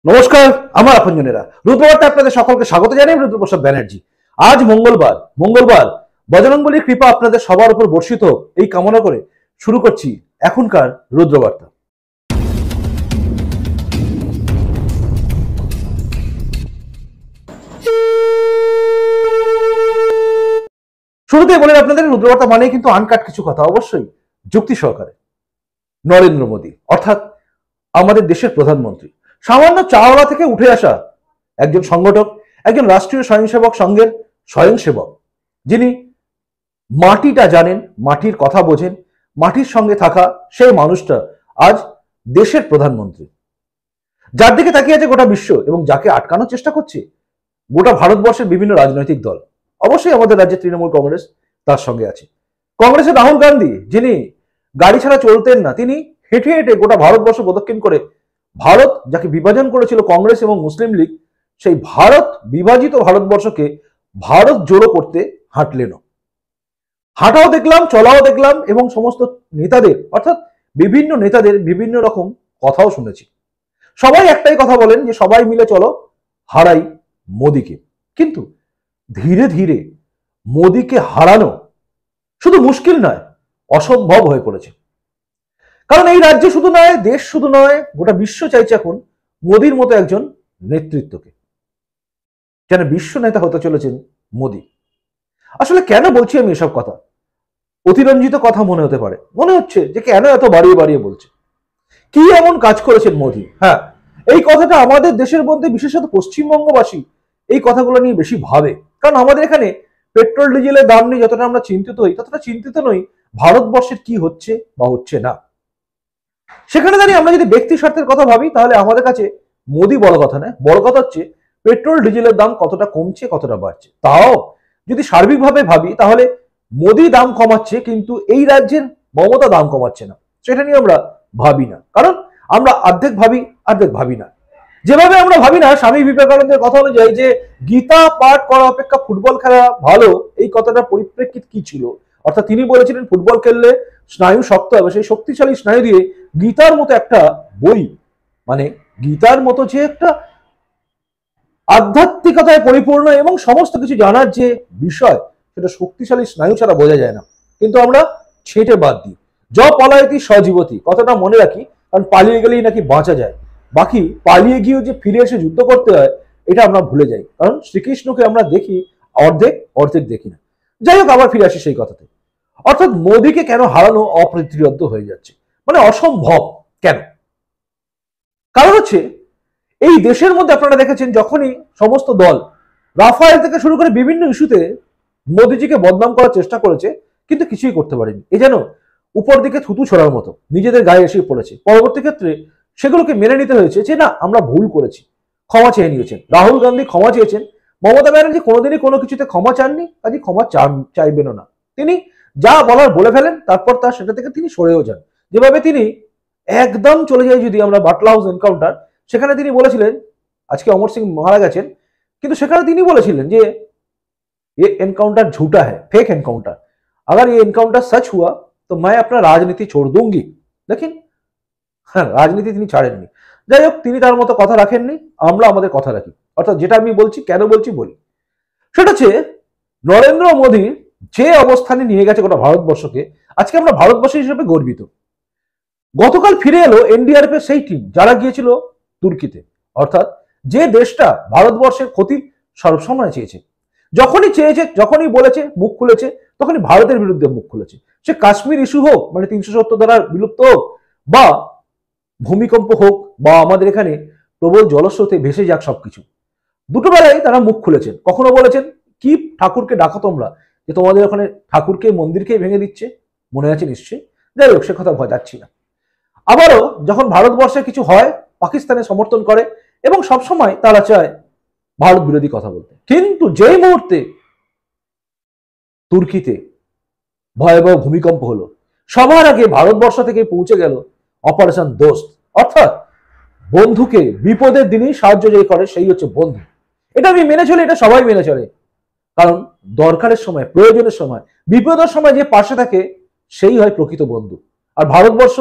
নমস্কার, আমার আপনজনেরা রুদ্রবার্তা আপনাদের সকলকে স্বাগত জানাই। রুদ্রপ্রসাদ ব্যানার্জি। আজ মঙ্গলবার বজরংবলীর কৃপা আপনাদের সবার উপর বর্ষিত হোক এই কামনা করে শুরু করছি এখনকার রুদ্রবার্তা। শুরুতেই বলেন আপনাদের রুদ্রবার্তা মানে কিন্তু আনকাট কিছু কথা, অবশ্যই যুক্তি সহকারে। নরেন্দ্র মোদী অর্থাৎ আমাদের দেশের প্রধানমন্ত্রী সামান্য চাওলা থেকে উঠে আসা একজন সংগঠক, একজন রাষ্ট্রীয় স্বয়ংসেবক সংঘের স্বয়ংসেবক, যিনি মাটিটা জানেন, মাটির কথা বোঝেন, মাটির সঙ্গে থাকা সেই মানুষটা আজ দেশের প্রধানমন্ত্রী, যার দিকে তাকিয়ে আছে গোটা বিশ্ব এবং যাকে আটকানোর চেষ্টা করছে গোটা ভারতবর্ষের বিভিন্ন রাজনৈতিক দল। অবশ্যই আমাদের রাজ্যে তৃণমূল কংগ্রেস তার সঙ্গে আছে। কংগ্রেসের রাহুল গান্ধী, যিনি গাড়ি ছাড়া চলতেন না, তিনি হেঁটে হেঁটে গোটা ভারতবর্ষ প্রদক্ষিণ করে ভারত যাকে বিভাজন করেছিল কংগ্রেস এবং মুসলিম লীগ, সেই ভারত বিভাজিত ভারতবর্ষকে ভারত জোড়ো করতে হাঁটলেন। হাঁটাও দেখলাম, চলাও দেখলাম এবং সমস্ত নেতাদের অর্থাৎ বিভিন্ন নেতাদের বিভিন্ন রকম কথাও শুনেছি। সবাই একটাই কথা বলেন যে সবাই মিলে চলো হারাই মোদীকে। কিন্তু ধীরে ধীরে মোদীকে হারানো শুধু মুশকিল নয়, অসম্ভব হয়ে পড়েছে। কারণ এই রাজ্য শুধু নয়, দেশ শুধু নয়, গোটা বিশ্ব চাইছে এখন মোদীর মতো একজন নেতৃত্বকে। যেন বিশ্ব নেতা হতে চলেছেন মোদী। আসলে কেন বলছি আমি এসব কথা? অতিরঞ্জিত কথা মনে হতে পারে, মনে হচ্ছে যে কেন এত বাড়িয়ে বাড়িয়ে বলছে, কি এমন কাজ করেছেন মোদী। হ্যাঁ, এই কথাটা আমাদের দেশের মধ্যে বিশেষত পশ্চিমবঙ্গবাসী এই কথাগুলো নিয়ে বেশি ভাবে। কারণ আমাদের এখানে পেট্রোল ডিজেলের দাম নিয়ে যতটা আমরা চিন্তিত হই, ততটা চিন্তিত নই ভারতবর্ষের কি হচ্ছে বা হচ্ছে না। সেখানে দাঁড়িয়ে আমরা যদি ব্যক্তি স্বার্থের কথা ভাবি, তাহলে আমাদের কাছে মোদী বড় কথা নয়, বড় কথা হচ্ছে পেট্রোল ডিজেলের দাম কতটা কমছে, কতটা বাড়ছে। তাও যদি সার্বিকভাবে ভাবি, তাহলে মোদী দাম কমাচ্ছে কিন্তু এই রাজ্যের মমতা দাম কমাচ্ছে না। সেটা নিয়ে আমরা ভাবি না, কারণ আমরা অর্ধেক ভাবি না। যেভাবে আমরা ভাবি না স্বামী বিবেকানন্দের কথা অনুযায়ী যে গীতা পাঠ করা অপেক্ষা ফুটবল খেলা ভালো, এই কথাটার পরিপ্রেক্ষিত কি ছিল? অর্থাৎ তিনি বলেছিলেন ফুটবল খেললে স্নায়ু শক্ত হবে, সেই শক্তিশালী স্নায়ু দিয়ে গীতার মতো একটা বই, মানে গীতার মতো যে একটা আধ্যাত্মিকতায় পরিপূর্ণ এবং সমস্ত কিছু জানার যে বিষয়, সেটা শক্তিশালী স্নায়ু ছাড়া বোঝা যায় না। কিন্তু আমরা ছেঁটে বাদ দিই। য পলায়তি সজীবতি কথাটা মনে রাখি, কারণ পালিয়ে গেলেই নাকি বাঁচা যায়। বাকি পালিয়ে গিয়েও যে ফিরে এসে যুদ্ধ করতে হয়, এটা আমরা ভুলে যাই। কারণ শ্রীকৃষ্ণকে আমরা দেখি অর্ধেক দেখি না। যাই হোক, আবার ফিরে আসি সেই কথাতে। অর্থাৎ মোদীকে কেন হারানো অপ্রতিরোধ্য হয়ে যাচ্ছে, মানে অসম্ভব কেন? কারণ হচ্ছে এই দেশের মধ্যে আপনারা দেখেছেন যখনই সমস্ত দল রাফায়েল থেকে শুরু করে বিভিন্ন ইস্যুতে মোদীজিকে বদনাম করার চেষ্টা করেছে, কিন্তু কিছুই করতে পারেনি। এ যেন উপর দিকে থুতু ছড়ার মতো নিজেদের গায়ে এসে পড়েছে। পরবর্তী ক্ষেত্রে সেগুলোকে মেনে নিতে হয়েছে যে না, আমরা ভুল করেছি, ক্ষমা চেয়ে নিয়েছেন। রাহুল গান্ধী ক্ষমা চেয়েছেন, মমতা ব্যানার্জি কোনোদিনই কোনো কিছুতে ক্ষমা চাননি, কাজে ক্ষমা চাইবেনও না। তিনি যা বলার বলে ফেলেন, তারপর তার সেটা থেকে তিনি সরেও যান। যেভাবে তিনি একদম চলে যায়, যদি আমরা বাটলা হাউস এনকাউন্টার, সেখানে তিনি বলেছিলেন, আজকে অমর সিং মারা গেছেন, কিন্তু সেখানে তিনি বলেছিলেন যে ये एनकाउंटर झूठा है, फेक एनकाउंटर, अगर ये एनकाउंटर सच हुआ तो मैं अपना राजनीति छोड़ दूंगी। দেখেন, হ্যাঁ, রাজনীতি তিনি ছাড়েননি। যাই হোক, তিনি তার মতো কথা রাখেননি, আমরা আমাদের কথা রাখি। অর্থাৎ যেটা আমি বলছি, কেন বলছি বলি, সেটা হচ্ছে নরেন্দ্র মোদী যে অবস্থানে নিয়ে গেছে গোটা ভারতবর্ষকে, আজকে আমরা ভারতবর্ষ হিসেবে গর্বিত। গতকাল ফিরে এলো এনডিআরএফ এর সেই টিম যারা গিয়েছিল তুর্কিতে। অর্থাৎ যে দেশটা ভারতবর্ষের ক্ষতি সবসময় চেয়েছে, যখনই বলেছে, মুখ খুলেছে, তখনই ভারতের বিরুদ্ধে মুখ খুলেছে। সে কাশ্মীর ইস্যু হোক, মানে 370 ধারা বিলুপ্ত হোক, বা ভূমিকম্প হোক, বা আমাদের এখানে প্রবল জলস্রোতে ভেসে যাক, সবকিছু দুটো বেলায় তারা মুখ খুলেছেন। কখনো বলেছেন কি ঠাকুরকে ডাকো তোমরা, যে তোমাদের ওখানে ঠাকুরকে মন্দিরকেই ভেঙে দিচ্ছে, মনে আছে নিশ্চয়ই। যাই হোক, সে কথা যাচ্ছি না। আবারও যখন ভারতবর্ষে কিছু হয়, পাকিস্তানের সমর্থন করে এবং সবসময় তারা চায় ভারত বিরোধী কথা বলতে। কিন্তু যেই মুহূর্তে তুর্কিতে ভয়াবহ ভূমিকম্প হলো, সবার আগে ভারতবর্ষ থেকে পৌঁছে গেল অপারেশন দোস্ত। অর্থাৎ বন্ধুকে বিপদের দিনেই সাহায্য যে করে, সেই হচ্ছে বন্ধু। এটা আমি মেনে চলি, এটা সবাই মেনে চলে। কারণ দরকারের সময়, প্রয়োজনের সময়, বিপদের সময় যে পাশে থাকে, সেই হয় প্রকৃত বন্ধু। আর ভারতবর্ষ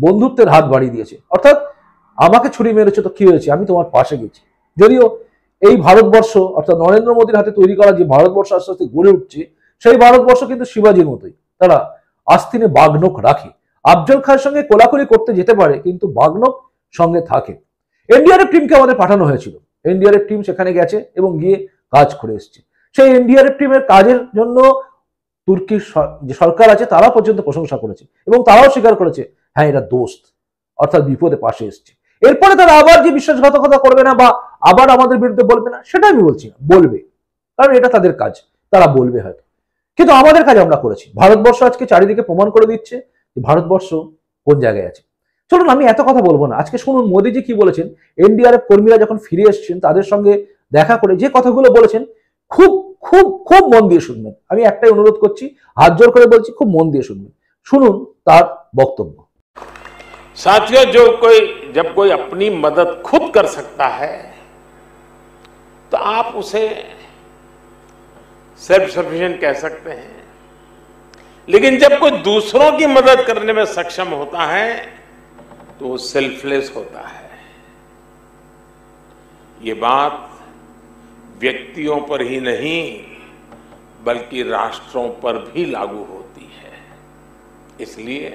বন্ধুত্বের হাত বাড়িয়ে দিয়েছে। অর্থাৎ আমাকে ছুরি মেরেছে তো কি হয়েছে, আমি তোমার পাশে গেছি। যদিও এই ভারতবর্ষ অর্থাৎ নরেন্দ্র মোদীর হাতে তৈরি করা যে ভারতবর্ষ আস্তে আস্তে গড়ে উঠছে, সেই ভারতবর্ষ কিন্তু শিবাজির মতোই, তারা আস্তিনে বাগনখ রাখে। আফজল খানের সঙ্গে কোলাকুলি করতে যেতে পারে কিন্তু বাগনখ সঙ্গে থাকে। এনডিআরএফ টিমকে আমাদের পাঠানো হয়েছিল, এনডিআরএফ টিম সেখানে গেছে এবং গিয়ে কাজ করে এসছে। সেই এনডিআরএফ টিমের কাজের জন্য তুর্কির যে সরকার আছে তারা পর্যন্ত প্রশংসা করেছে এবং তারাও স্বীকার করেছে হ্যাঁ এরা দোস্ত, অর্থাৎ বিপদে পাশে এসছে। এরপরে তারা আবার যে বিশ্বাসঘাতকতা করবে না বা আবার আমাদের বিরুদ্ধে বলবে না সেটা আমি বলছি না, বলবে, কারণ এটা তাদের কাজ, তারা বলবে হয়তো। কিন্তু আমাদের কাজ আমরা করেছি। ভারতবর্ষ আজকে চারিদিকে প্রমাণ করে দিচ্ছে যে ভারতবর্ষ কোন জায়গায় আছে। চলুন আমি এত কথা বলবো না, আজকে শুনুন মোদীজি কি বলেছেন। এনডিআরএফ কর্মীরা যখন ফিরে এসেছেন তাদের সঙ্গে দেখা করে যে কথাগুলো বলেছেন, খুব খুব খুব মন দিয়ে শুনবেন। আমি একটাই অনুরোধ করছি, হাত জোর করে বলছি, খুব মন দিয়ে শুনবেন। শুনুন তার বক্তব্য। साथियों, जब कोई अपनी मदद खुद कर सकता है तो आप उसे सेल्फ सफिशिएंट कह सकते हैं, लेकिन जब कोई दूसरों की मदद करने में सक्षम होता है तो वो सेल्फलेस होता है। ये बात व्यक्तियों पर ही नहीं बल्कि राष्ट्रों पर भी लागू होती है। इसलिए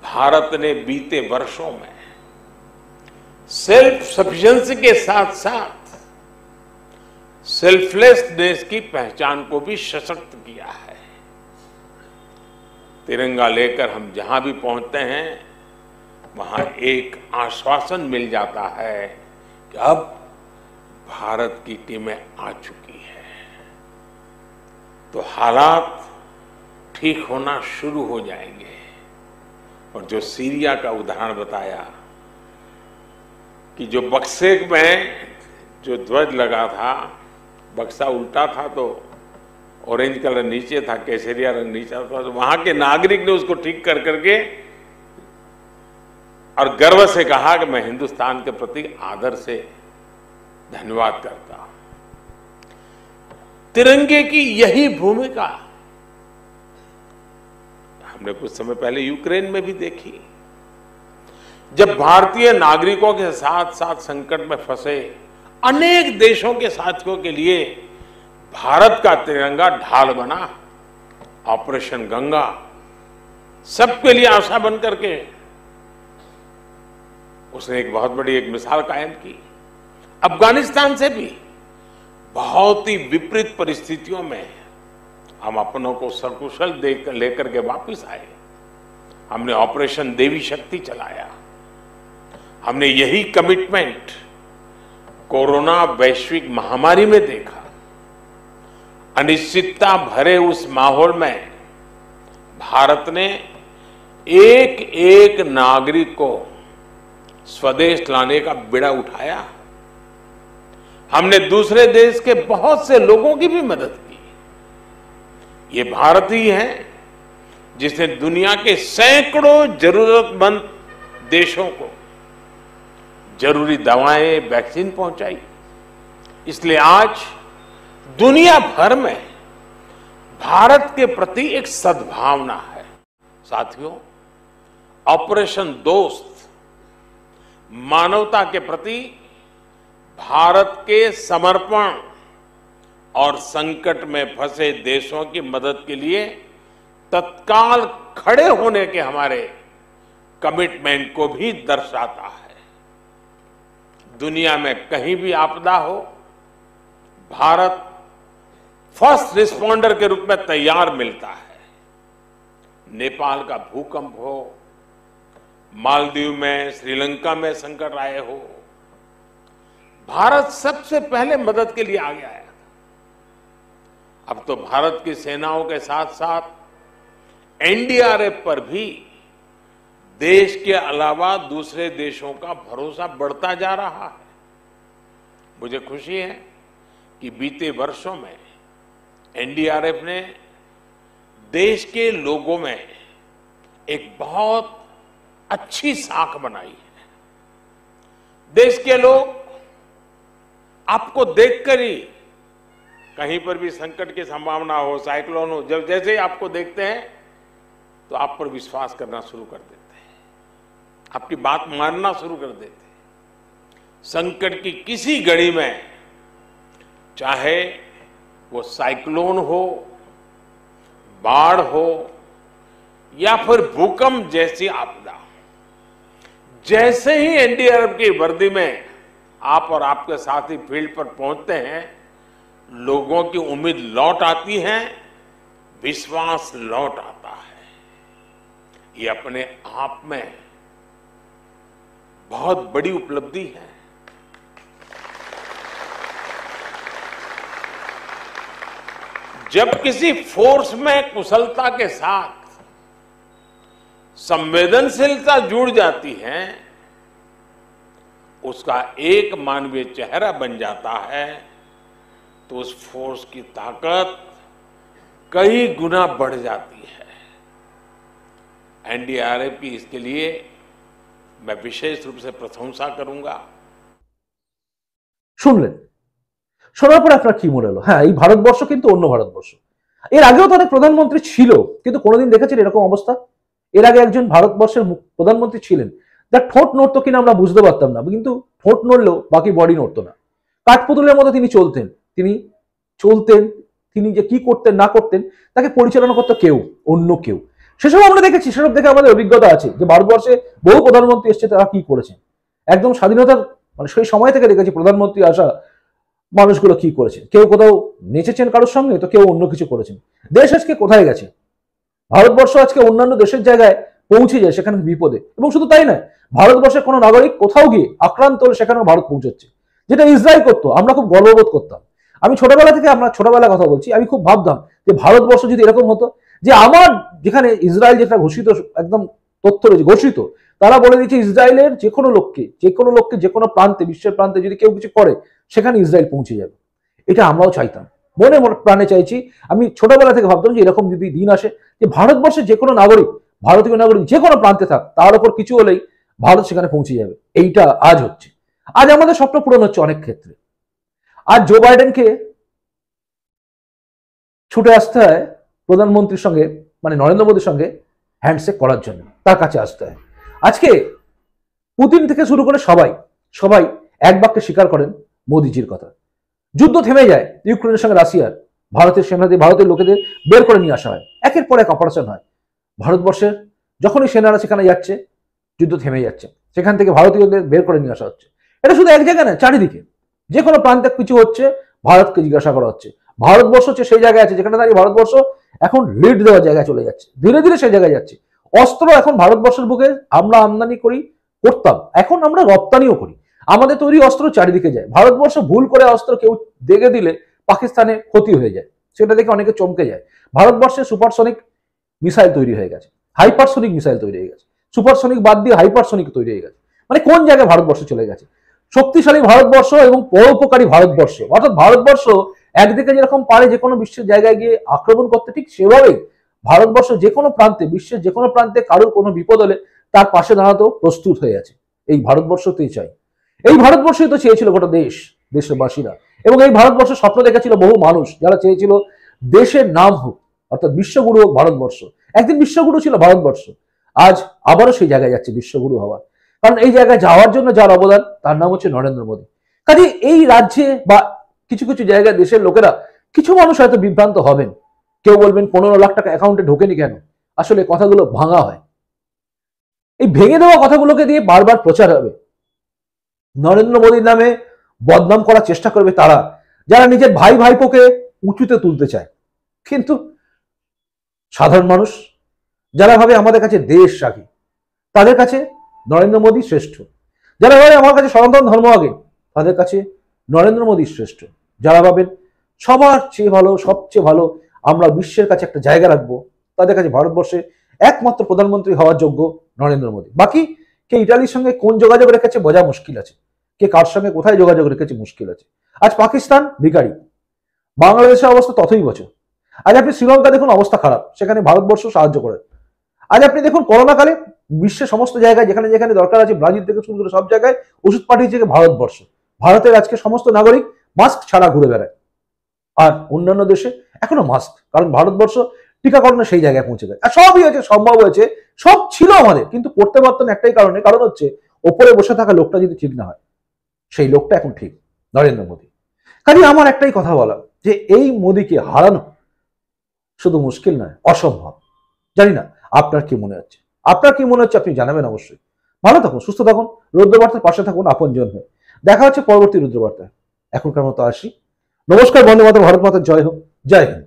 भारत ने बीते वर्षों में सेल्फ सफिशिएंसी के साथ साथ सेल्फलेसनेस की पहचान को भी सशक्त किया है। तिरंगा लेकर हम जहां भी पहुंचते हैं वहां एक आश्वासन मिल जाता है कि अब भारत की टीमें आ चुकी है, तो हालात ठीक होना शुरू हो जाएंगे। और जो सीरिया का उदाहरण बताया कि जो बक्से में जो ध्वज लगा था, बक्सा उल्टा था तो ऑरेंज कलर नीचे था, केसरिया रंग नीचे था, तो वहां के नागरिक ने उसको ठीक कर करके और गर्व से कहा कि मैं हिंदुस्तान के प्रति आदर से धन्यवाद करता हूं। तिरंगे की यही भूमिका हमने कुछ समय पहले यूक्रेन में भी देखी। जब भारतीय नागरिकों के साथ साथ संकट में फंसे अनेक देशों के साथियों के लिए भारत का तिरंगा ढाल बना। ऑपरेशन गंगा सबके लिए आशा बन करके उसने एक बहुत बड़ी एक मिसाल कायम की। अफगानिस्तान से भी बहुत ही विपरीत परिस्थितियों में हम अपनों को सकुशल लेकर के वापस आए। हमने ऑपरेशन देवी शक्ति चलाया। हमने यही कमिटमेंट कोरोना वैश्विक महामारी में देखा। अनिश्चितता भरे उस माहौल में भारत ने एक एक नागरिक को स्वदेश लाने का बीड़ा उठाया। हमने दूसरे देश के बहुत से लोगों की भी मदद की। ये भारत ही है जिसने दुनिया के सैकड़ों जरूरतमंद देशों को जरूरी दवाएं, वैक्सीन पहुंचाई। इसलिए आज दुनिया भर में भारत के प्रति एक सद्भावना है। साथियों, ऑपरेशन दोस्त मानवता के प्रति भारत के समर्पण और संकट में फंसे देशों की मदद के लिए तत्काल खड़े होने के हमारे कमिटमेंट को भी दर्शाता है। दुनिया में कहीं भी आपदा हो, भारत फर्स्ट रिस्पॉन्डर के रूप में तैयार मिलता है। नेपाल का भूकंप हो, मालदीव में, श्रीलंका में संकट आए हो, भारत सबसे पहले मदद के लिए आगे आया। अब तो भारत की सेनाओं के साथ साथ एनडीआरएफ पर भी देश के अलावा दूसरे देशों का भरोसा बढ़ता जा रहा है। मुझे खुशी है कि बीते वर्षों में एनडीआरएफ ने देश के लोगों में एक बहुत अच्छी साख बनाई है। देश के लोग आपको देखकर ही कहीं पर भी संकट की संभावना हो, साइक्लोन हो, जब जैसे ही आपको देखते हैं तो आप पर विश्वास करना शुरू कर देते हैं। आपकी बात मानना शुरू कर देते। संकट की किसी घड़ी में, चाहे वो साइक्लोन हो, बाढ़ हो या फिर भूकंप जैसी आपदा, जैसे ही एनडीआरएफ की वर्दी में आप और आपके साथी फील्ड पर पहुंचते हैं, लोगों की उम्मीद लौट आती है, विश्वास लौट आता है। ये अपने आप में बहुत बड़ी उपलब्धि है। जब किसी फोर्स में कुशलता के साथ संवेदनशीलता जुड़ जाती है, उसका एक मानवीय चेहरा बन जाता है, तो उस फोर्स की ताकत कई गुना बढ़ जाती है। एनडीआरएफ की इसके लिए मैं विशेष रूप से प्रशंसा करूंगा। শুনলেন, শোনার পরে আপনার কি মনে হলো? হ্যাঁ, এই ভারতবর্ষ কিন্তু অন্য ভারতবর্ষ। এর আগেও তো অনেক প্রধানমন্ত্রী ছিল, কিন্তু কোনোদিন দেখেছেন এরকম অবস্থা? এর আগে একজন ভারতবর্ষের প্রধানমন্ত্রী ছিলেন, যার ঠোঁট নড়তো কিনা আমরা বুঝতে পারতাম না, কিন্তু ঠোঁট নড়লেও বাকি বডি নড়তো না। কাঠপুতুলের মতো তিনি চলতেন, তিনি যে কি করতেন না করতেন তাকে পরিচালনা করতো কেউ, অন্য কেউ। সেসব আমরা দেখেছি, সেসব দেখে আমাদের অভিজ্ঞতা আছে যে ভারতবর্ষে বহু প্রধানমন্ত্রী এসছে, তারা কি করেছেন। একদম স্বাধীনতার মানে সেই সময় থেকে দেখেছি প্রধানমন্ত্রী আসা মানুষগুলো কি করেছেন। কেউ কোথাও নেচেছেন কারোর সঙ্গে, তো কেউ অন্য কিছু করেছেন। দেশ আজকে কোথায় গেছে? ভারতবর্ষ আজকে অন্যান্য দেশের জায়গায় পৌঁছে যায় সেখানে বিপদে। এবং শুধু তাই নয়, ভারতবর্ষের কোনো নাগরিক কোথাও গিয়ে আক্রান্ত হলে সেখানেও ভারত পৌঁছচ্ছে, যেটা ইসরায়েল করতো। আমরা খুব গর্ববোধ করতাম। আমি ছোটবেলা থেকে, আমরা ছোটবেলার কথা বলছি, আমি খুব ভাবতাম যে ভারতবর্ষ যদি এরকম হতো যে আমার যেখানে ইসরায়েল যেটা ঘোষিত, একদম তথ্য রয়েছে ঘোষিত, তারা বলে দিচ্ছে ইসরায়েলের যে কোনো লোককে যে কোনো প্রান্তে, বিশ্বের প্রান্তে যদি কেউ কিছু করে সেখানে ইসরায়েল পৌঁছে যাবে। এটা আমরাও চাইতাম, মনে প্রাণে চাইছি। আমি ছোটবেলা থেকে ভাবতাম যে এরকম যদি দিন আসে যে ভারতবর্ষের যে কোনো নাগরিক, ভারতীয় নাগরিক যে কোনো প্রান্তে থাক, তার উপর কিছু হলেই ভারত সেখানে পৌঁছে যাবে। এইটা আজ হচ্ছে। আজ আমাদের স্বপ্ন পূরণ হচ্ছে অনেক ক্ষেত্রে। আজ জো বাইডেনকে ছুটে আসতে হয় প্রধানমন্ত্রীর সঙ্গে, মানে নরেন্দ্র মোদীর সঙ্গে হ্যান্ডশেক করার জন্য, তার কাছে আসতে হয়। আজকে পুতিন থেকে শুরু করে সবাই এক বাক্যে স্বীকার করেন মোদিজির কথা। যুদ্ধ থেমে যায় ইউক্রেনের সঙ্গে রাশিয়ার, ভারতের সেনাদের, ভারতের লোকেদের বের করে নিয়ে আসা হয়, একের পর এক অপারেশন হয়। ভারতবর্ষের যখনই সেনারা সেখানে যাচ্ছে, যুদ্ধ থেমে যাচ্ছে, সেখান থেকে ভারতীয়দের বের করে নিয়ে আসা হচ্ছে। এটা শুধু এক জায়গায় না, চারিদিকে যে কোনো প্রান্তে কিছু হচ্ছে ভারতকে জিজ্ঞাসা করা হচ্ছে। ভারতবর্ষ হচ্ছে সেই জায়গায় আছে যেখানে দাঁড়িয়ে ভারতবর্ষ এখন লিড দেওয়ার জায়গায় চলে যাচ্ছে, ধীরে ধীরে সেই জায়গায় যাচ্ছে। অস্ত্র এখন ভারতবর্ষের বুকে আমরা আমদানি করতাম, এখন আমরা রপ্তানিও করি। আমাদের তৈরি অস্ত্র চারিদিকে যায়। ভারতবর্ষ ভুল করে অস্ত্র কেউ দেখে দিলে পাকিস্তানে ক্ষতি হয়ে যায়, সেটা দেখে অনেকে চমকে যায়। ভারতবর্ষে সুপারসনিক মিসাইল তৈরি হয়ে গেছে, হাইপারসনিক মিসাইল তৈরি হয়ে গেছে, সুপারসনিক বাদ দিয়ে হাইপারসনিক তৈরি হয়ে গেছে। মানে কোন জায়গায় ভারতবর্ষ চলে গেছে? শক্তিশালী ভারতবর্ষ এবং পরোপকারী ভারতবর্ষ। অর্থাৎ ভারতবর্ষ একদিকে যেরকম পারে যে কোনো বিশ্বের জায়গায় গিয়ে আক্রমণ করতে, ঠিক সেভাবেই ভারতবর্ষ যে কোনো প্রান্তে, বিশ্বের যে কোনো প্রান্তে কারোর কোনো বিপদ হলে তার পাশে দাঁড়াতেও প্রস্তুত হয়ে আছে। এই ভারতবর্ষতেই চাই। এই ভারতবর্ষই তো চেয়েছিল গোটা দেশবাসীরা। এবং এই ভারতবর্ষের স্বপ্ন দেখেছিল বহু মানুষ, যারা চেয়েছিল দেশের নাম হোক, অর্থাৎ বিশ্বগুরু হোক ভারতবর্ষ। একদিন বিশ্বগুরু ছিল ভারতবর্ষ, আজ আবারও সেই জায়গায় যাচ্ছে বিশ্বগুরু হওয়ার। কারণ এই জায়গায় যাওয়ার জন্য যার অবদান, তার নাম হচ্ছে নরেন্দ্র মোদী। কাজে এই রাজ্যে বা কিছু কিছু জায়গায় দেশের লোকেরা, কিছু মানুষ হয়তো বিভ্রান্ত হবেন। কেউ বলবেন 15 লাখ টাকা অ্যাকাউন্টে ঢোকেনি কেন? আসলে কথাগুলো ভাঙা হয়। এই ভেঙে দেওয়া কথাগুলোকে দিয়ে বারবার প্রচার হবে। নরেন্দ্র মোদীর নামে বদনাম করার চেষ্টা করবে তারা, যারা নিজের ভাইপোকে উঁচুতে তুলতে চায়। কিন্তু সাধারণ মানুষ যারা ভাবে আমাদের কাছে দেশ আগে, তাদের কাছে নরেন্দ্র মোদী শ্রেষ্ঠ। যারা ভাবে আমার কাছে সনাতন ধর্ম আগে, তাদের কাছে নরেন্দ্র মোদী শ্রেষ্ঠ। যারা ভাবেন সবার চেয়ে ভালো, সবচেয়ে ভালো আমরা বিশ্বের কাছে একটা জায়গা রাখবো, তাদের কাছে ভারতবর্ষে একমাত্র প্রধানমন্ত্রী হওয়ার যোগ্য নরেন্দ্র মোদী। বাকি কে ইটালির সঙ্গে কোন যোগাযোগ রেখেছে বোঝা মুশকিল আছে, কে কার সঙ্গে কোথায় যোগাযোগ রেখেছে মুশকিল আছে। আজ পাকিস্তান ভিখারি, বাংলাদেশের অবস্থা ততই বছর। আজ আপনি শ্রীলঙ্কা দেখুন, অবস্থা খারাপ, সেখানে ভারতবর্ষ সাহায্য করে। আজ আপনি দেখুন করোনাকালে বিশ্বের সমস্ত জায়গায় যেখানে যেখানে দরকার আছে, ব্রাজিল থেকে শুরু করে সব জায়গায় ওষুধ পাঠিয়েছে ভারতবর্ষ। ভারতের আজকে সমস্ত নাগরিক মাস্ক ছাড়া ঘুরে বেড়ায়, আর অন্যান্য দেশে এখনো মাস্ক, কারণ ভারতবর্ষ টিকাকরণে সেই জায়গায় পৌঁছে যায়। আর সবই হয়েছে সম্ভব হয়েছে সব ছিল আমাদের, কিন্তু করতে পারতাম একটাই কারণে, কারণ হচ্ছে ওপরে বসে থাকা লোকটা যদি ঠিক না হয়, সেই লোকটা এখন ঠিক নরেন্দ্র মোদী। কাজে আমার একটাই কথা বলা, যে এই মোদীকে হারানো শুধু মুশকিল নয়, অসম্ভব। জানি না আপনার কি মনে হচ্ছে, আপনি জানাবেন অবশ্যই। ভালো থাকুন, সুস্থ থাকুন, রুদ্রবার্তার পাশে থাকুন আপনজন হয়ে। দেখা হচ্ছে পরবর্তী রুদ্রবার্তায়। এখনকার মতো আসি। নমস্কার, বন্দে মাতরম, ভারত মাতার জয় হোক, জয় হিন্দ।